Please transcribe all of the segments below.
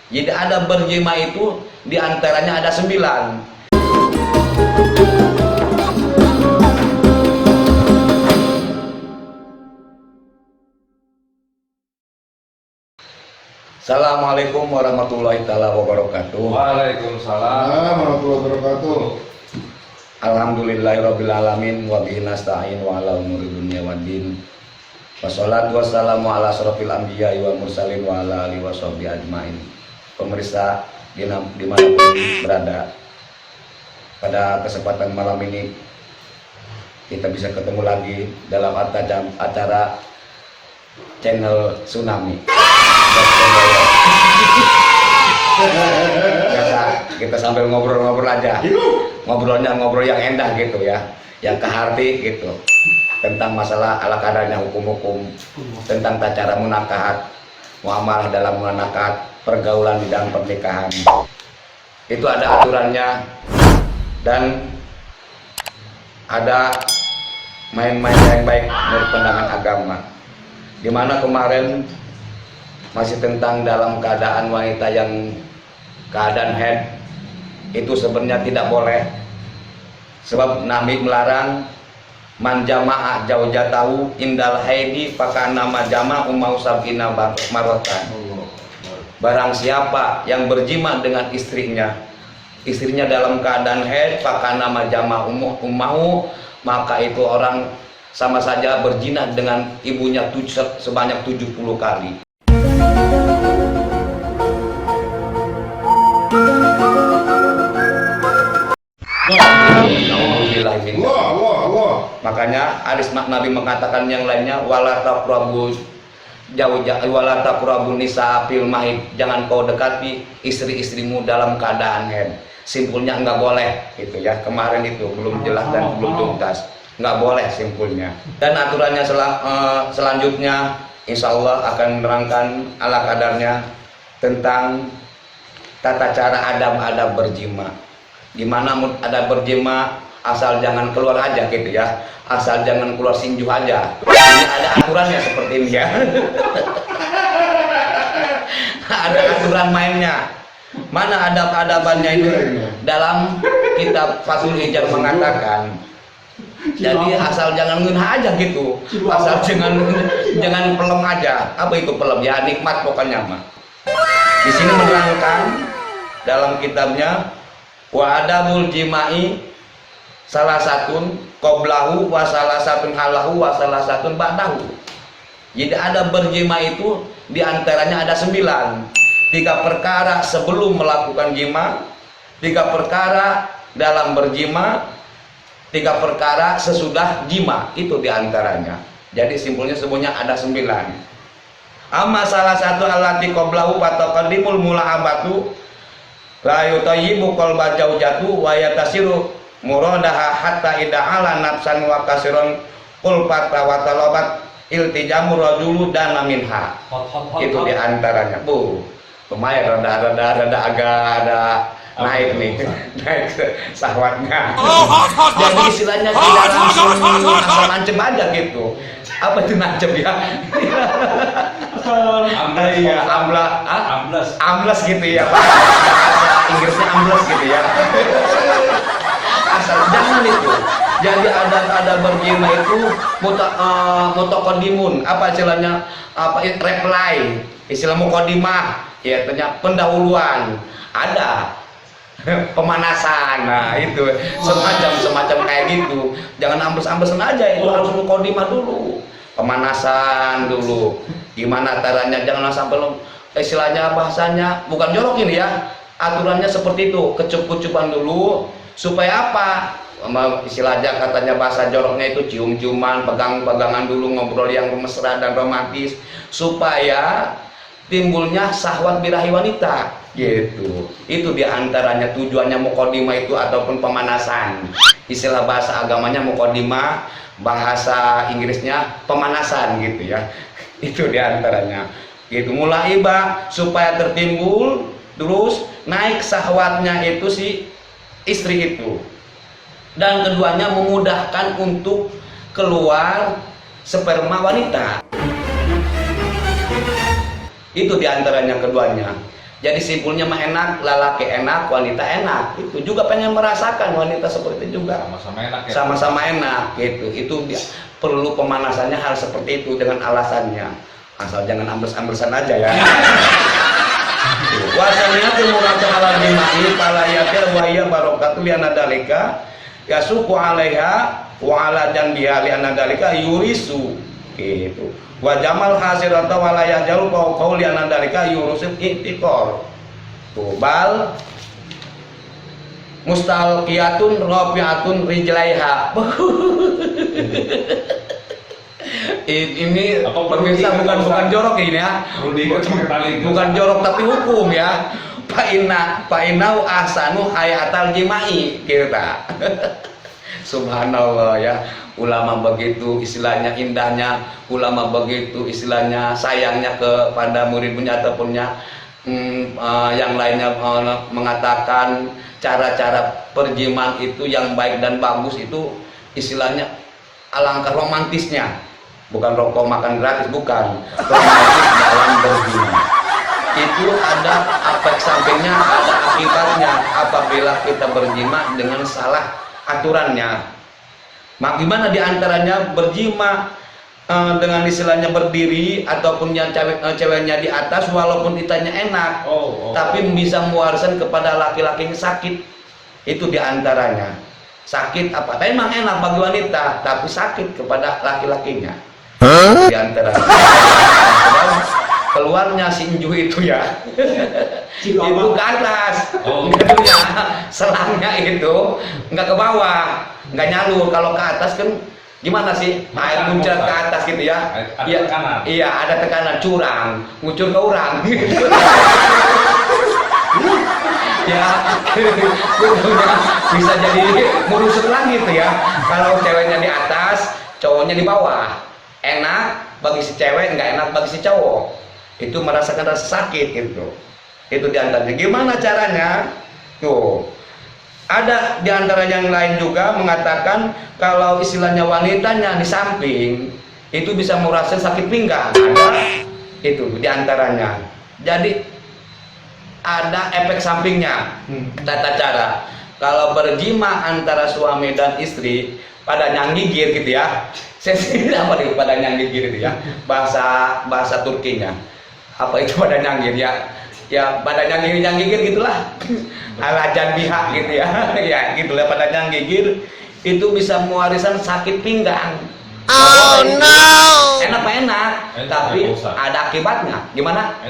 Jadi ada berjima itu diantaranya ada 9. Assalamualaikum warahmatullahi wabarakatuh. Waalaikumsalam warahmatullahi wabarakatuh. Alhamdulillahirabbil alamin wa bihi nasta'in wa ala umuri dunya waddin. Wassalatu wassalamu ala asrofil anbiya'i wal mursalin wa ala alihi washabihi ajmain. Pemirsa dimanapun berada, pada kesempatan malam ini kita bisa ketemu lagi dalam acara channel Tsunami. Biasa kita sambil ngobrol-ngobrol aja, ngobrol yang endah gitu ya, yang ke hati gitu, tentang masalah ala kadarnya hukum-hukum, tentang cara munakahat, muamalah dalam munakahat, pergaulan di dalam pernikahan. Itu ada aturannya dan ada main-main yang baik menurut pandangan agama. Dimana kemarin masih tentang dalam keadaan wanita yang keadaan haid, itu sebenarnya tidak boleh, sebab Nabi melarang man jama'a zaujatahu indal haidi fakana ma jama'a umau sab'ina maratan. Barang siapa yang berjima dengan istrinya dalam keadaan haid, fakana ma jama'a umau, maka itu orang sama saja berzina dengan ibunya sebanyak 70 kali. Makanya hadis Nabi mengatakan yang lainnya, wala taqrabu nisa fil mahid, jangan kau dekati istri-istrimu dalam keadaan haid. Simpulnya enggak boleh itu ya, kemarin itu belum jelas dan belum tuntas, enggak boleh simpulnya. Dan aturannya selanjutnya insya Allah akan menerangkan ala kadarnya tentang tata cara adab-adab berjima. Dimana ada berjima asal jangan keluar aja gitu ya, asal jangan keluar sinju aja. Ini ada aturannya seperti ini ya. Ada aturan mainnya. Mana adab-adabannya itu dalam kitab Fathul Hijab mengatakan. Jadi asal jangan ngena aja gitu, asal jangan pelem aja. Apa itu pelem ya, nikmat pokoknya mah. Di sini menerangkan dalam kitabnya, wa adabul jima'i salah satun qoblahu wa salah satun halahu wa salah satun ba'dahu. Jadi ada berjima itu diantaranya ada 9. 3 perkara sebelum melakukan jima, 3 perkara dalam berjima, 3 perkara sesudah jima, itu diantaranya. Jadi simpulnya semuanya ada 9. Amma salah satu allati qoblahu fataqaddimul mula'abatu la yutayyibu qalba zaujatu wa yatasiru muradaha hatta ida'ala nafsan wa kasiron qulfata wa talabat iltijamu rajulu dana minha. Itu diantaranya. Bu, lumayan rada agak ada naik nih, naik sahwatnya. Jadi istilahnya tidak langsung asal nancep aja gitu. Apa itu nancep ya? Iya, amblas gitu ya. Inggrisnya amblas gitu ya. Asal jangan itu. Jadi ada berjima itu mutaqaddimun, apa istilahnya, apa reply, istilah muqaddimah, ya ternyata pendahuluan, ada pemanasan. Nah itu semacam kayak gitu. Jangan ambles-amblesan aja, itu harus muqaddimah dulu, pemanasan dulu. Gimana caranya, jangan sampai istilahnya bahasanya bukan jorok ini ya, aturannya seperti itu, kecup-kecupan dulu supaya apa, istilahnya katanya bahasa joroknya itu cium-ciuman, pegang-pegangan dulu, ngobrol yang mesra dan romantis supaya timbulnya syahwat birahi wanita gitu. Itu diantaranya tujuannya muqaddimah itu ataupun pemanasan. Istilah bahasa agamanya muqaddimah, bahasa Inggrisnya pemanasan gitu ya. Itu diantaranya gitu, mulai supaya tertimbul terus naik syahwatnya itu si istri itu, dan keduanya memudahkan untuk keluar sperma wanita. Itu diantaranya keduanya. Jadi simpulnya mah enak, lelaki enak, wanita enak. Itu juga pengen merasakan wanita seperti itu juga. Sama-sama enak ya. Sama-sama enak gitu. Itu perlu pemanasannya hal seperti itu dengan alasannya. Asal jangan ambes-ambesan aja ya. Wasanya muratu ala dimai pala yatir wa iya barokatu li anadalika yasuku alaiha wa ala janbiha li anadalika yurisu gitu. Wa jamal hasirata walayah jalu kau li anadalika yurusul iktikor. Bal mustalqiyatun rafi'atun rijlaiha. Ini pemirsa bukan jorok ini ya. Bukan jorok tapi hukum ya. Fa'inau ahsanu hayatal jimai kita. Subhanallah ya. Ulama begitu istilahnya indahnya, ulama begitu istilahnya sayangnya kepada murid-muridnya ataupun yang lainnya mengatakan cara-cara perjiman itu yang baik dan bagus itu istilahnya alangkah romantisnya. Bukan rokok makan gratis, bukan. Romantis dalam berjima. Itu ada efek sampingnya, ada akibatnya apabila kita berjima dengan salah aturannya. Bagaimana diantaranya berjima dengan istilahnya berdiri ataupun yang ceweknya di atas walaupun ditanya enak, tapi bisa mewariskan kepada laki-laki yang sakit. Itu diantaranya. Sakit apa? Tapi memang enak bagi wanita, tapi sakit kepada laki-lakinya. Di antara keluarnya sinju itu ya itu ke atas ya, selangnya itu nggak ke bawah, nggak nyalur. Kalau ke atas kan gimana sih, air muncul ke atas gitu ya. Iya ada tekanan, curang ngucur ke orang gitu. Ya bisa jadi merusuk lagi gitu ya. Kalau ceweknya di atas, cowoknya di bawah. Enak bagi si cewek, nggak enak bagi si cowok. Itu merasakan rasa sakit gitu. Itu diantaranya. Gimana caranya? Tuh, ada diantara yang lain juga mengatakan kalau istilahnya wanitanya di samping itu bisa merasakan sakit pinggang. Ada itu diantaranya. Jadi ada efek sampingnya. Tata cara kalau berjima antara suami dan istri pada nyanggigir gitu ya. Saya apa nih pada nyanggigir itu ya, bahasa Turkinya apa itu pada nyanggir ya, ya pada nyanggigir gitulah, ala janbiha gitu ya. Ya gitulah pada nyanggigir itu bisa mewariskan sakit pinggang. Oh no, enak apa enak, tapi ada akibatnya. Gimana?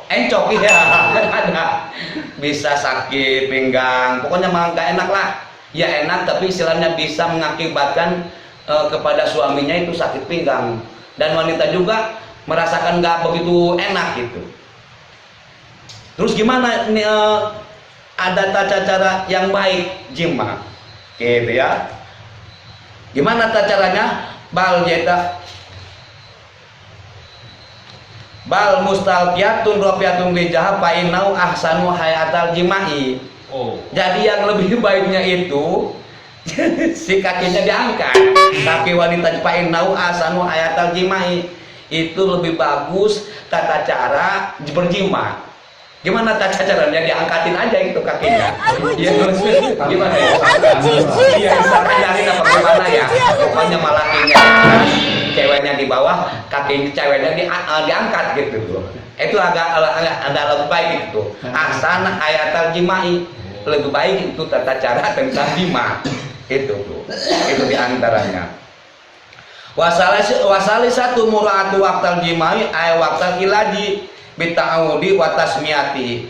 Encok ya. Ada bisa sakit pinggang, pokoknya mah nggak enak lah. Ya enak tapi istilahnya bisa mengakibatkan kepada suaminya itu sakit pinggang, dan wanita juga merasakan nggak begitu enak gitu. Terus gimana ini, ada tata cara yang baik jima gitu ya. Gimana tata caranya? Bal mustalqiyatun rafi'atun lijah fa innau ahsanu hayatal jimai. Jadi yang lebih baiknya itu si kakinya diangkat, kaki wanita painau asanu ayatal jimai itu lebih bagus tata cara berjima. Gimana tata caranya? Diangkatin aja itu kakinya. Iya, gimana ya? Iya, misalkan dari apa gimana ya? Pokoknya malakinya ceweknya di bawah, kaki ceweknya diangkat gitu. Itu agak lebih baik itu. Asana ayatal jimai, lebih baik itu tata cara tentang jima. Itu diantaranya. Wasali satu muratu waktal jimai ay waktal ilaji bita'udi wa tasmiyati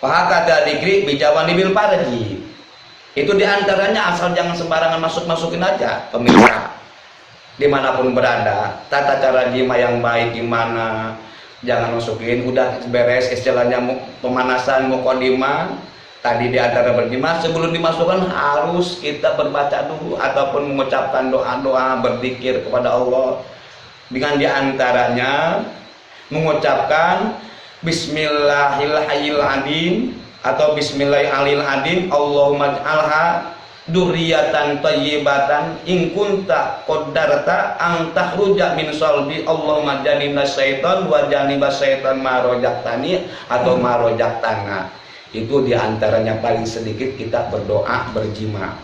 wa hakada dikri bijawani bil farji. Itu diantaranya asal jangan sembarangan masukin aja pemirsa dimanapun berada. Tata cara jima yang baik gimana, jangan masukin, udah beres istilahnya pemanasan muqaddimah. Tadi di antara berjima sebelum dimasukkan harus kita berbaca dulu ataupun mengucapkan doa-doa berzikir kepada Allah. Dengan diantaranya mengucapkan Bismillahirrahmanirrahim atau Bismillahirrahmanirrahim Allahumma ij'alha durriyatan thayyibatan in kunta qaddarta an takhruja min salbi Allahumma janibnas syaitan wa janibas syaitan ma rojaktani atau ma rojaktana. Itu diantaranya paling sedikit kita berdoa berjima.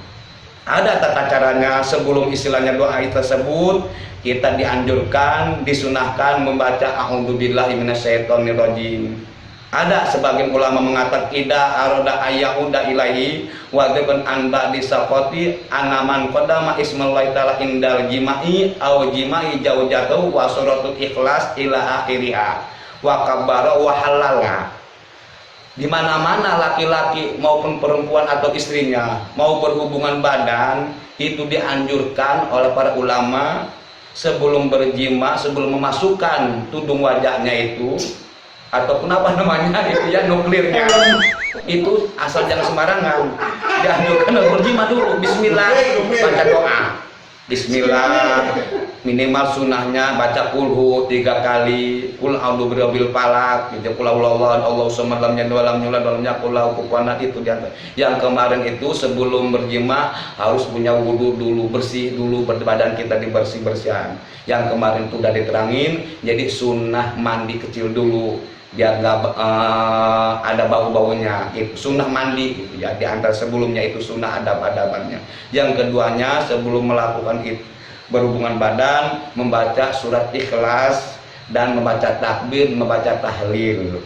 Ada tata caranya. Sebelum istilahnya doa tersebut, kita dianjurkan, disunahkan membaca a'udzubillahi minasyaitonirrajim. Ada sebagian ulama mengatakan ida aroda ayyauda ilahi wa dzikran an ba'di saqati anaman qadama ismallahi ta'ala indal jima'i au jima'i jaujatu wa suratul ikhlas ila akhiriha wa kabbara wa halala. Di mana-mana laki-laki maupun perempuan atau istrinya mau berhubungan badan, itu dianjurkan oleh para ulama sebelum berjima, sebelum memasukkan tudung wajahnya itu ataupun apa namanya itu ya, nuklirnya itu asal jangan sembarangan. Dianjurkan untuk berjima dulu, bismillah, baca doa bismillah, minimal sunahnya baca kulhu 3 kali, kul a'udzu birabbil falaq, gitu, kul Allahu samad lam yalid walam yulad walam yakul lahu kufuwan ahad. Itu diantar. Yang kemarin itu sebelum berjima harus punya wudu dulu, bersih dulu badan kita, dibersih-bersihkan. Yang kemarin itu udah diterangin, jadi sunnah mandi kecil dulu biar nggak ada bau-baunya. Itu sunnah mandi gitu ya, di antara sebelumnya itu sunnah adab-adabannya. Yang keduanya sebelum melakukan itu berhubungan badan, membaca surat ikhlas dan membaca takbir, membaca tahlil.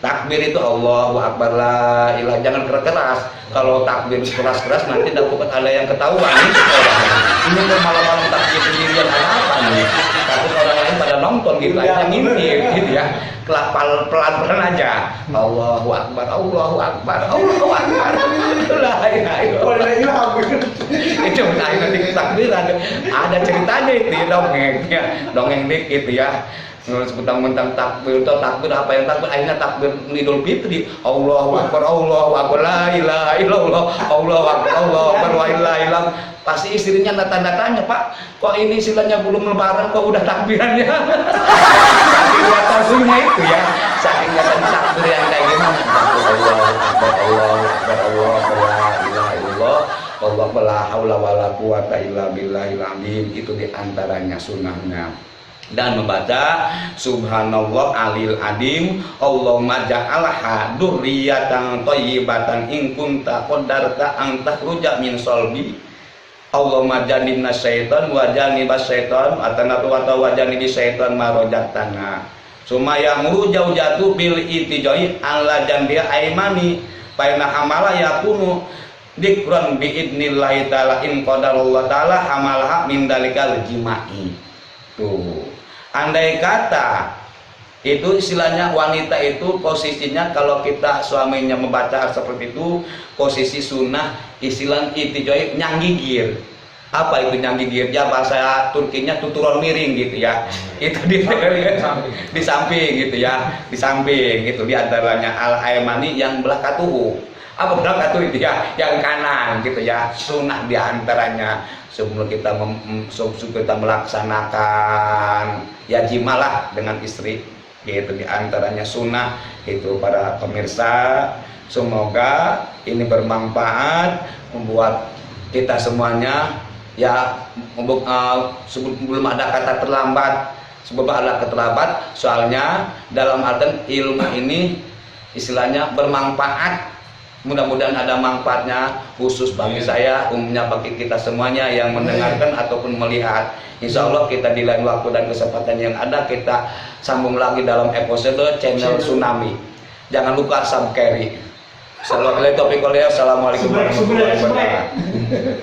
Takbir itu Allahu Akbar la ilaha, jangan keras. Kalau takbir keras-keras nanti dapat ada yang ketahuan nih orang. Ini kok malam-malam takbir sendirian apa nih? Tapi orang lain pada nonton gitu aja, ngintip gitu ya. Pelan-pelan aja. Allahu Akbar, Allahu Akbar, Allahu Akbar. La ilaha illallah. Itu nanti takbiran ada ceritanya itu ya, dongeng dikit ya. Mentang-mentang takbir atau takbir apa yang takbir, akhirnya takbir Idul Fitri. Allahu Akbar, la ilaha illallah, Allahu Akbar wa la ilaha illallah. Pasti istrinya tanda-tanya, Pak, kok ini istilahnya belum lebaran kok udah takbirannya. Saking lihat itu ya, saking lihat takbir yang kayak gimana. Allahu Akbar, Allahu Akbar, la ilaha illallah, Allahu la haula wala quwata illa billahil azim. Itu diantaranya sunnahnya. Dan membaca subhanallah alil adim Allahumma ja'alha durriyatan thayyibatan in kunta qaddarta an takhruja min salbi Allahumma janibnas syaitan wa janibas syaitan atanatu wa janibis syaitan ma rojaktana sumaya muru jauh-jatuh bil itijai ala janbiya aimani paina hamala yakunu dikran bi idnillahi ta'ala in qadarallahu ta'ala hamalaha min dalikal jima'i. Tuh, andai kata itu istilahnya wanita itu posisinya kalau kita suaminya membaca seperti itu, posisi sunnah istilah itijoi nyanggigir. Apa itu nyanggigir? Ya bahasa Turkinya tuturon miring gitu ya. Itu di samping gitu ya, di samping gitu, di antaranya al aymani yang belah katuhu. Apa belah katuhu itu ya? Yang kanan gitu ya. Sunnah di antaranya sebelum kita melaksanakan ya jimalah dengan istri gitu, diantaranya sunnah. Itu para pemirsa, semoga ini bermanfaat membuat kita semuanya ya. Sebelum ada kata terlambat, sebab ada terlambat, soalnya dalam artian ilmu ini istilahnya bermanfaat. Mudah-mudahan ada manfaatnya khusus bagi saya, umumnya bagi kita semuanya yang mendengarkan ataupun melihat. Insya Allah kita di lain waktu dan kesempatan yang ada kita sambung lagi dalam episode channel Tsunami. Jangan lupa subscribe. Assalamualaikum warahmatullahi wabarakatuh.